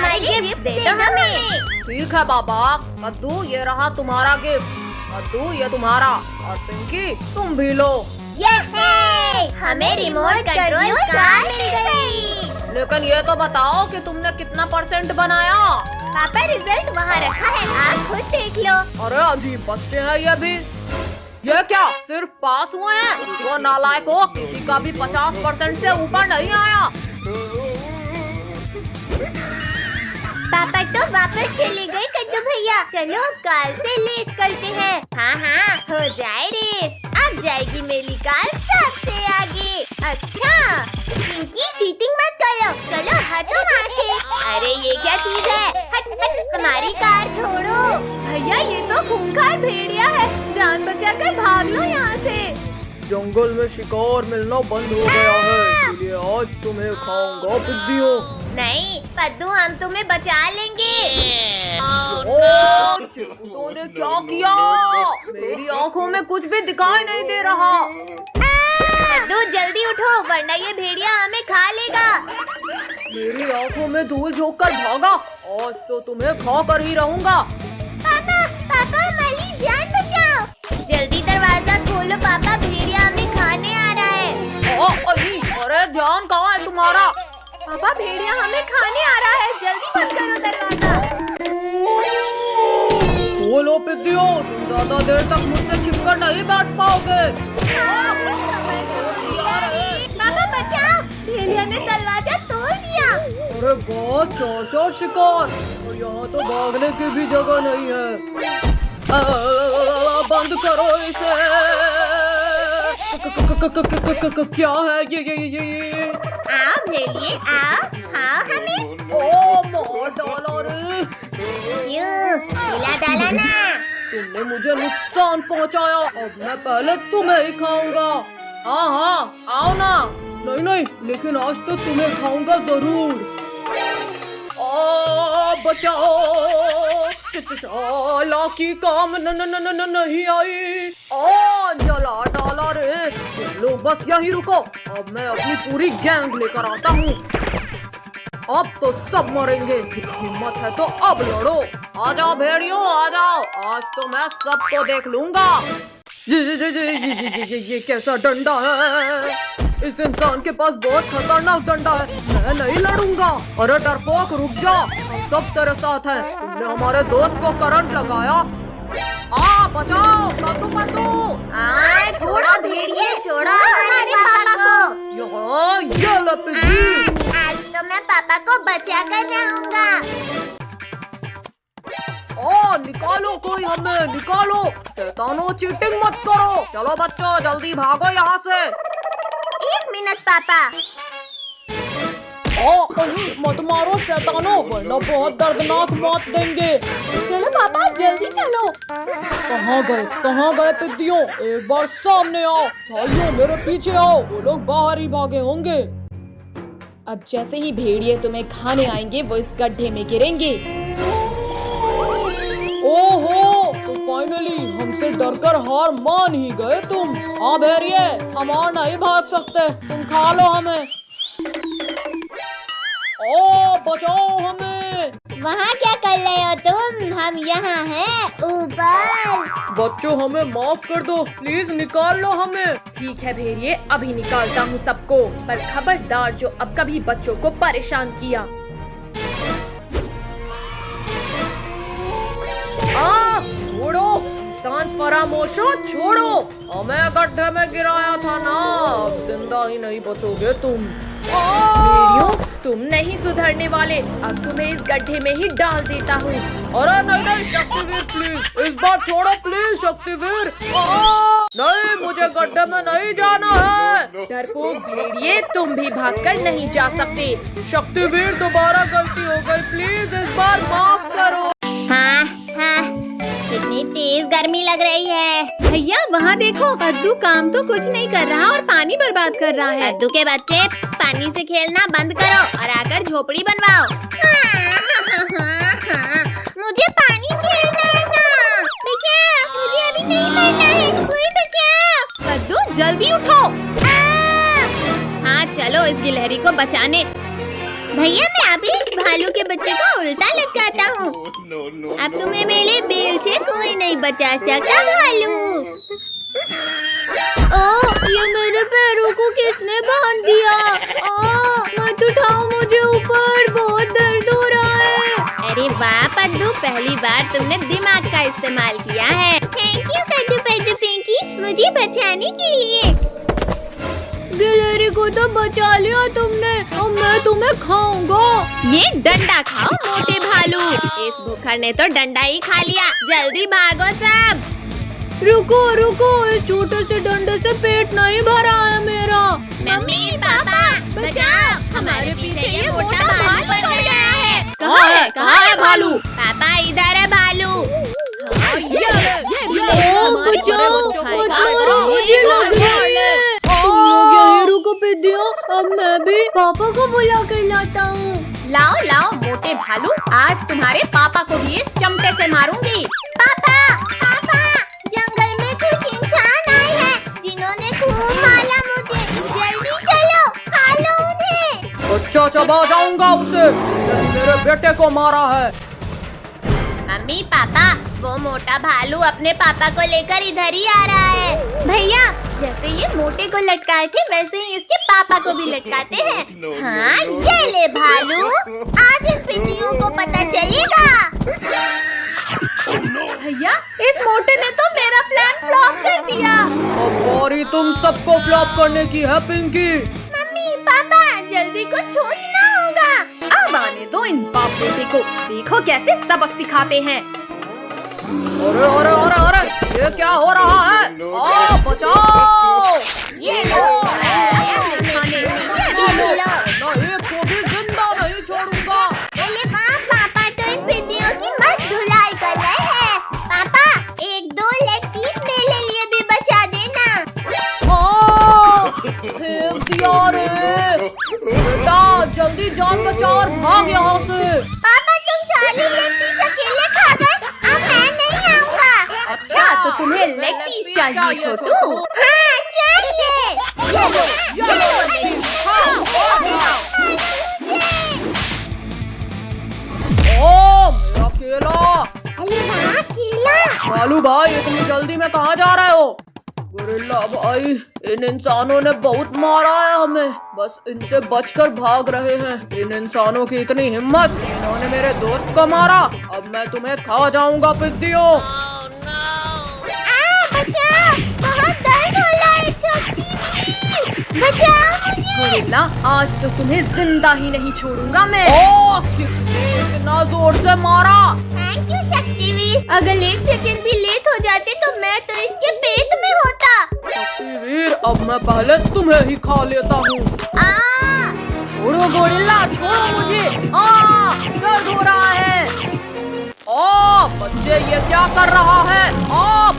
वाली गिफ्ट दे दो हमें। ठीक है बाबा। कद्दू ये रहा तुम्हारा गिफ्ट। कद्दू ये तुम्हारा, और पिंकी तुम भी लो। हमें रिमोट कंट्रोल कार मिल गई। लेकिन ये तो बताओ कि तुमने कितना % बनाया? पापा रिजल्ट वहाँ रखा है, आप खुद देख लो। अरे अजीब बच्चे हैं ये भी। ये क्या सिर्फ पास हुए हैं? वो नालायक हो, किसी का भी 50% से ऊपर नहीं आया। पापा तो वापस चले गए कद्दू भैया। चलो कार से रेस करते हैं। हाँ हो जाए रेस। अब जाएगी मेरी कार सबसे आगे। अच्छा पिंकी चीटिंग मत करो, चलो हटो वहाँ से। अरे ये क्या चीज है? हट हमारी कार छोड़ो। भैया ये तो खूंखार भेड़िया है, जान बचाकर भाग लो यहाँ से। जंगल में शिकार मिलना बंद हो गया है, इसलिए आज तुम्हें खाऊंगा पिद्दियों। नहीं पद्दू, हम तुम्हें बचा लेंगे। तूने क्या किया? मेरी आँखों में कुछ भी दिखाई नहीं दे रहा। पद्दू जल्दी उठो, वरना ये भेड़िया हमें खा लेगा। मेरी आँखों में धूल झोंककर भागा, आज तो तुम्हें खा कर ही रहूंगा। पापा हमारी जान बचाओ। जल्दी दरवाजा खोलो पापा, भेड़िया हमें खाने आ रहा है। अरे ध्यान कहाँ है तुम्हारा? पापा भेड़िया हमें खाने आ रहा है, जल्दी बंद करो दरवाजा। बोलो पिद्दियों, तुम ज्यादा देर तक मुझसे छिपकर नहीं बैठ पाओगे। पापा बचाओ, भेड़िया ने दरवाजा तोड़ दिया। अरे बहुत चार शिकार, और यहाँ तो भागने की भी जगह नहीं है। बंद करो इसे। क्या है ये? आओ भेड़िए आओ, खाओ हमें। ओ मार डाला रे। खिला डाला ना। तुमने मुझे नुकसान पहुंचाया, अब मैं पहले तुम्हें ही खाऊंगा। हाँ आओ ना। नहीं लेकिन आज तो तुम्हें खाऊंगा जरूर। बचाओ, लाकी काम नहीं आई। जला डाला रे। तुम लोग बस यही रुको, अब मैं अपनी पूरी गैंग लेकर आता हूँ। अब तो सब मरेंगे, हिम्मत है तो अब लड़ो। आ जाओ भेड़ियों आ जाओ, आज तो मैं सबको देख लूंगा। ये कैसा डंडा है? इस इंसान के पास बहुत खतरनाक डंडा है, मैं नहीं लड़ूंगा। अरे डरपोक रुक जा, हम सब तेरे साथ हैं। तुमने हमारे दोस्त को करंट लगाया। बचाओ कद्दू। छोड़ो भेड़िए, छोड़ो हमारे पापा को। ये लो पिद्दी। आज तो मैं पापा को बचा कर रहूंगा। निकालो कोई हमें, निकालो। शैतानों चीटिंग मत करो। चलो बच्चों जल्दी भागो यहाँ से। 1 मिनट पापा। मत मारो शैतानों, वरना बहुत दर्दनाक मौत देंगे। चलो पापा जल्दी चलो। कहाँ गए पिद्दियों? एक बार सामने आओ। भाइयों मेरे पीछे आओ, वो लोग बाहर ही भागे होंगे। अब जैसे ही भेड़िए तुम्हें खाने आएंगे, वो इस गड्ढे में गिरेंगे। ओहो, तो फाइनली हमसे डरकर हार मान ही गए तुम। हाँ भेड़िए, हम और नहीं भाग सकते, तुम खा लो हमें। बचाओ हमें। वहाँ क्या कर रहे हो तुम? हम यहाँ हैं ऊपर। बच्चों हमें माफ कर दो, प्लीज निकाल लो हमें। ठीक है भेड़िए, अभी निकालता हूँ सबको, पर खबरदार जो अब कभी बच्चों को परेशान किया। छोड़ो इंसान फरामोशो, छोड़ो। हमें गड्ढे में गिराया था ना, अब जिंदा ही नहीं बचोगे तुम। भेड़ियों तुम नहीं सुधरने वाले, अब तुम्हें इस गड्ढे में ही डाल देता हूँ। अरे नहीं शक्तिवीर प्लीज, इस बार छोड़ो प्लीज शक्तिवीर। नहीं मुझे गड्ढे में नहीं जाना है। डरपोक भेड़िए, तुम भी भागकर नहीं जा सकते। शक्तिवीर दोबारा गलती हो गई, प्लीज इस बार माफ करो। हाँ कितनी तेज गर्मी लग रही है। भैया वहाँ देखो, कद्दू काम तो कुछ नहीं कर रहा और पानी बर्बाद कर रहा है। कद्दू के बच्चे पानी से खेलना बंद करो और आकर झोपड़ी बनवाओ। मुझे पानी खेलना है ना। बचाओ, मुझे अभी नहीं करना है, कोई बचाओ। कद्दू जल्दी उठो। हाँ चलो इस गिलहरी को बचाने। भैया मैं अभी भालू के बच्चे को उल्टा लटकाता हूँ। अब तुम्हें मेरे बेल से कोई नहीं बचा सकता भालू। ये मेरे पैरों को किसने बांध दिया? मत उठाओ मुझे ऊपर, बहुत दर्द हो रहा है। अरे वाह पद्दू, पहली बार तुमने दिमाग का इस्तेमाल किया है। थैंक यू कद्दू पद्दू पिंकी, मुझे बचाने के लिए। गिलहरी को तो बचा लिया तुमने, अब मैं तुम्हें खाऊंगा। ये डंडा खाओ मोटे भालू। इस भूखर ने तो डंडा ही खा लिया। जल्दी भागो सब। रुको रुको, इस छोटे से डंडे से पेट नहीं भरा है मेरा। मम्मी पापा बचाओ, हमारे पीछे ये मोटा भालू पड़ गया है। कहाँ है भालू? पापा इधर है भालू। अब मैं भी पापा को बुला कर लाता हूँ। लाओ लाओ मोटे भालू, आज तुम्हारे पापा को भी इस चमटे से मारूंगी। पापा पापा, जंगल में कुछ इंसान आए हैं जिन्होंने खूब मारा मुझे। जल्दी चलो, खा लो उन्हें। अच्छा चबा जाऊंगा उसे, मेरे बेटे को मारा है। मम्मी पापा, वो मोटा भालू अपने पापा को लेकर इधर ही आ रहा है। भैया जैसे ये मोटे को लटकाए थे वैसे ही इसके पापा को भी लटकाते हैं। हाँ ये ले भालू, आज इन पिटियों को पता चलेगा। भैया इस मोटे ने तो मेरा प्लान फ्लॉप कर दिया। अब बारी तुम सबको फ्लॉप करने की है पिंकी। मम्मी पापा, जल्दी कुछ सोचना होगा। अब आने दो इन बाप बेटे को, देखो कैसे सबक सिखाते हैं। अरे अरे अरे अरे, ये क्या हो रहा है? बचाओ! ये लो, खाने ना एक को भी जिंदा नहीं छोड़ूंगा। अरे वाह पापा, तो इन पिटियों की मस्त धुलाई कर रहे हैं। पापा एक दो लेग पीस मेरे लिए भी बचा देना। बेटा जल्दी जान बचाओ और भाग यहाँ से। पापा तुम सारी लेग पीस अकेले खा गए, अब मैं नहीं आऊँगा। अच्छा तो तुम्हें लेग पीस चाहिए छोटू? हाँ चाहिए। ये लो, मेरा केला। अरे वाह केला। भालू भाई इतनी जल्दी में कहाँ जा रहे हो? गोरिल्ला भाई, इन इंसानों ने बहुत मारा है हमें, बस इनसे बचकर भाग रहे हैं। इन इंसानों की इतनी हिम्मत, इन्होंने मेरे दोस्त को मारा। अब मैं तुम्हें खा जाऊंगा पिद्दियों। बचाओ, बहुत दर्द हो रहा है छोटी, बचाओ मुझे। गोरिल्ला आज तो तुम्हें जिंदा ही नहीं छोड़ूंगा मैं। किसने इतना जोर से मारा? थैंक यू शक्तिवीर, अगर एक सेकंड भी लेट हो जाते तो मैं तो इसके पेट में होता। शक्तिवीर, अब मैं पहले तुम्हें ही खा लेता हूँ। छोड़ो गोरिल्ला, छोड़ो मुझे। दर्द हो रहा है। बच्चे ये क्या कर रहा है?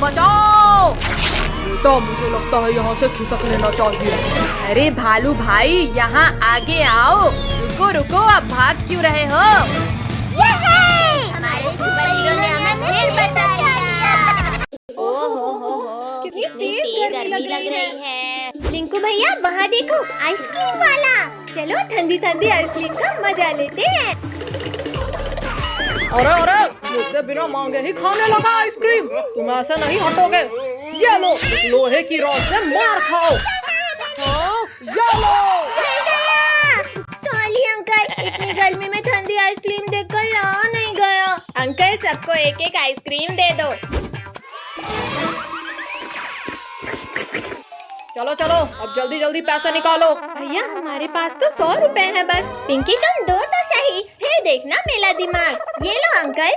बचाओ! बेटा मुझे लगता है यहाँ से खिसक लेना चाहिए। अरे भालू भाई यहाँ आगे आओ। रुको रुको, अब भाग क्यों रहे हो? हमारे सुपर हीरो ने हमें फिर बचा लिया। ओहो कितनी तेज गर्मी लग रही है। लिंकू भैया वहाँ देखो, आइसक्रीम वाला। चलो ठंडी ठंडी आइसक्रीम का मजा लेते हैं। अरे अरे, मुझसे बिना मांगे ही खाने लगा आइसक्रीम। तुम ऐसे नहीं हटोगे। ये लो, लोहे की रॉड से मार खाओ। ये लो। सॉरी अंकल, इतनी गर्मी में ठंडी आइसक्रीम देखकर रहा नहीं गया। अंकल सबको एक एक आइसक्रीम दे दो। चलो चलो, अब जल्दी जल्दी पैसे निकालो। भैया हमारे पास तो 100 रुपए है बस। पिंकी तुम दो तो सही, फिर देखना मेरा दिमाग। ये लो अंकल।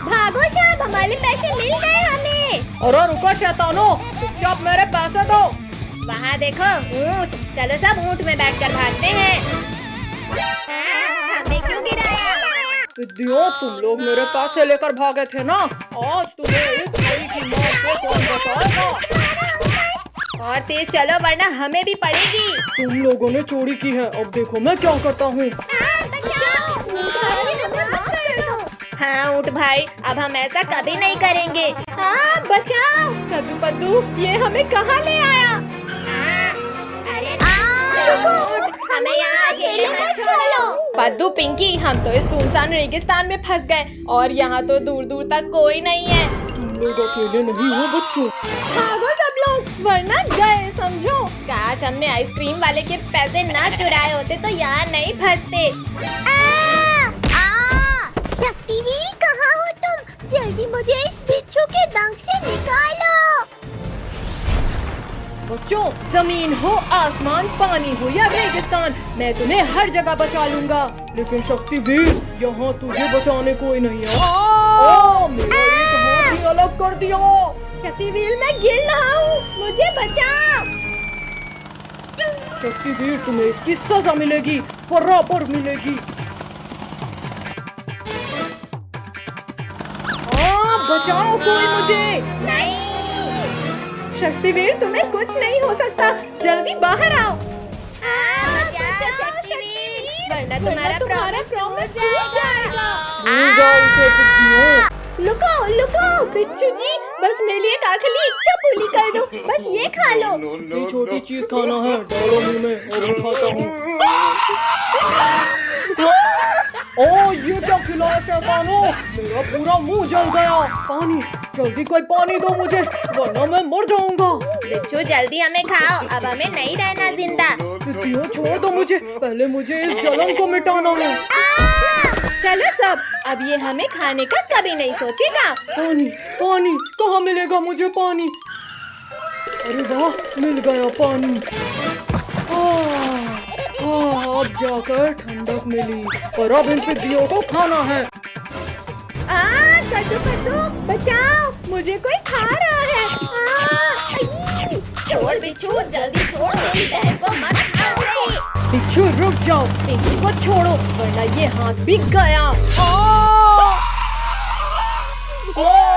भागो साहब, हमारे पैसे मिल गए हमें। अरे रुको शैतानो, चुपचाप मेरे पैसे दो। वहाँ देखो ऊँट, चलो सब ऊँट में बैठकर भागते हैं। हमें क्यों गिराया? पिद्दियों, तुम लोग मेरे पैसे लेकर भागे थे ना, आज तुम्हें इस घड़ी की मौत से कौन बचाएगा? और तेज चलो वरना हमें भी पड़ेगी। तुम लोगों ने चोरी की है, अब देखो मैं क्या करता हूँ। हाँ ऊँट भाई, अब हम ऐसा कभी नहीं करेंगे। बचाओ। कद्दू पद्दू, ये हमें कहाँ ले आया? पद्दू पिंकी, हम तो इस सुनसान रेगिस्तान में फंस गए और यहाँ तो दूर दूर तक कोई नहीं है। तुम लोग अकेले नहीं हो बच्चों। भागो सब लोग, वरना गए समझो। काश हमने आइसक्रीम वाले के पैसे ना चुराए होते तो यहाँ नहीं फंसते। शक्तिवीर, कहाँ हो तुम? जल्दी मुझे इस बिच्छू के डंक से निकालो। बच्चों, जमीन हो आसमान, पानी हो या रेगिस्तान, मैं तुम्हें हर जगह बचा लूंगा। लेकिन शक्तिवीर, यहाँ तुझे बचाने कोई नहीं है। मेरा एक हाथ ही अलग कर दिया। शक्तिवीर, मैं गिर रहा हूँ, मुझे बचाओ। शक्तिवीर, तुम्हें इसकी सजा मिलेगी, बराबर मिलेगी। बचाओ कोई मुझे। नहीं शक्तिवीर, तुम्हें कुछ नहीं हो सकता, जल्दी बाहर आओ। शक्तिवीर, वरना तुम्हारा प्रॉमिस टूट जाएगा। लुको लुको बिच्छू जी, बस मेरे लिए एक आखिरी इच्छा पूरी कर दो, बस ये खा लो। ये छोटी चीज खाना है, डालो मुंह में और मैं खाता हूँ। ये क्या खिलाया शैतानों, मेरा पूरा मुंह जल गया। पानी, जल्दी कोई पानी दो मुझे, वरना मैं मर जाऊंगा। बिच्छू, जल्दी हमें खाओ, अब हमें नहीं रहना जिंदा। क्यों, छोड़ दो मुझे, पहले मुझे इस जलन को मिटाना है। चलो सब, अब ये हमें खाने का कभी नहीं सोचेगा। पानी, पानी कहाँ मिलेगा मुझे पानी? अरे वाह, मिल गया पानी। अब जाकर ठंडक मिली और अब इन पिद्दियों को खाना है। कद्दू कद्दू, बचाओ, मुझे कोई खा रहा है। छोड़ बिच्छू, जल्दी छोड़, मेरी बहन को मत खाओ। बिच्छू रुक जाओ, पिंकी को छोड़ो, वरना ये हाथ बिक गया।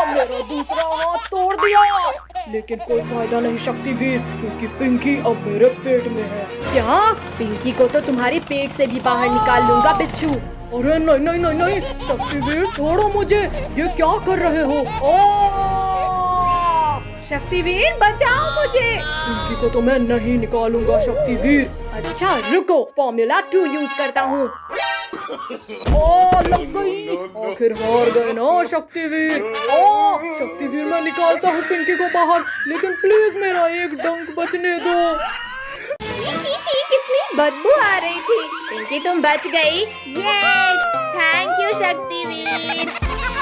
मेरा दूसरा हाथ तोड़ दिया। लेकिन कोई फायदा नहीं शक्तिवीर, क्योंकि पिंकी अब मेरे पेट में है। क्या? पिंकी को तो तुम्हारे पेट से भी बाहर निकाल लूंगा बिच्छू। अरे नहीं नहीं नहीं नहीं, शक्तिवीर छोड़ो मुझे, ये क्या कर रहे हो? शक्तिवीर, बचाओ मुझे। पिंकी को तो मैं नहीं निकालूंगा शक्तिवीर। अच्छा रुको, फॉर्मूला 2 यूज करता हूँ। लग गई, आखिर हार गए ना शक्तिवीर। शक्तिवीर, मैं निकालता हूँ पिंकी को बाहर, लेकिन प्लीज मेरा एक डंक बचने दो। कितनी बदबू आ रही थी। पिंकी, तुम बच गई। Yes, thank you Shaktiveer.